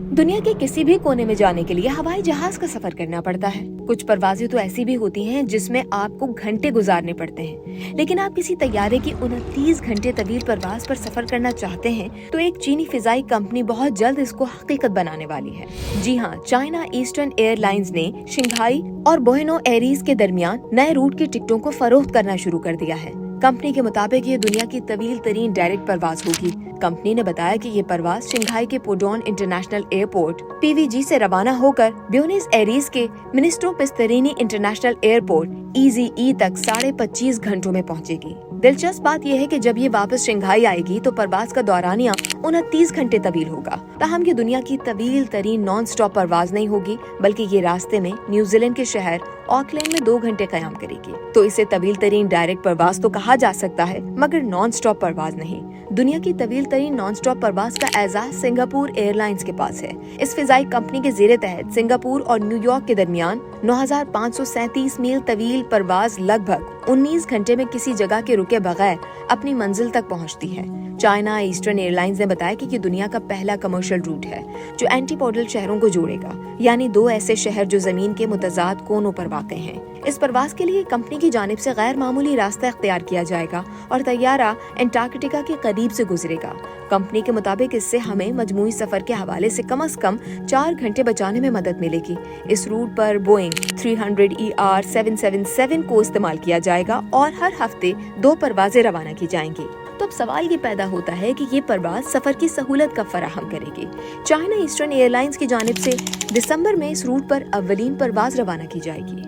दुनिया के किसी भी कोने में जाने के लिए हवाई जहाज का सफर करना पड़ता है। कुछ परवाजें तो ऐसी भी होती हैं जिसमें आपको घंटे गुजारने पड़ते हैं, लेकिन आप किसी तैयारे की 29 घंटे तवील परवाज पर सफर करना चाहते हैं तो एक चीनी फिजाई कंपनी बहुत जल्द इसको हकीकत बनाने वाली है। जी हाँ, चाइना ईस्टर्न एयरलाइंस ने शंघाई और बुएनोस एयर्स के दरमियान नए रूट की टिकटों को फरोख्त करना शुरू कर दिया है। कंपनी के मुताबिक ये दुनिया की तवील तरीन डायरेक्ट परवाज होगी। कंपनी ने बताया कि ये परवाज शंघाई के पुडोन इंटरनेशनल एयरपोर्ट (PVG) से रवाना होकर ब्यूनोस एयर्स के मिनिस्ट्रो पिस्तरिनी इंटरनेशनल एयरपोर्ट (EZE) तक 25.5 घंटों में पहुंचेगी। दिलचस्प बात यह है कि जब ये वापस शंघाई आएगी तो परवाज का दौरानिया 29 घंटे तवील होगा। ताहम ये दुनिया की तवील तरीन नॉन स्टॉप परवाज नहीं होगी, बल्कि ये रास्ते में न्यूजीलैंड के शहर ऑकलैंड में 2 घंटे कयाम करेगी। तो इसे तवील तरीन डायरेक्ट परवाज तो कहा जा सकता है, मगर नॉन स्टॉप परवाज नहीं। दुनिया की तवील तरीन नॉन स्टॉप परवाज का एजाज सिंगापुर एयरलाइंस के पास है। इस फिजाई कंपनी के जेरे तहत सिंगापुर और न्यूयॉर्क के दरमियान 9,537 मील तवील परवाज लगभग 19 घंटे में किसी जगह के रुके बगैर अपनी मंजिल तक पहुंचती है। चाइना ईस्टर्न एयरलाइंस ने बताया कि ये दुनिया का पहला कमर्शियल रूट है जो एंटीपोडल शहरों को जोड़ेगा, यानी 2 ऐसे शहर जो जमीन के मुतजाद कोनों पर वाक़ हैं। इस परवाज के लिए कंपनी की जानिब से गैर मामूली रास्ता इख्तियार किया जाएगा और तैयारा एंटार्कटिका के करीब से गुजरेगा। कंपनी के मुताबिक इससे हमें मजमूई सफर के हवाले से कम 4 घंटे बचाने में मदद मिलेगी। इस रूट पर बोइंग 300ER 777 को इस्तेमाल किया जाएगा और हर हफ्ते 2 परवाजें रवाना की जाएंगी। तो अब सवाल ये पैदा होता है कि ये परवाज सफर की सहूलत कब फराहम करेगी। चाइना ईस्टर्न एयरलाइंस की जानिब से दिसंबर में इस रूट पर अव्वलीन परवाज रवाना की जाएगी।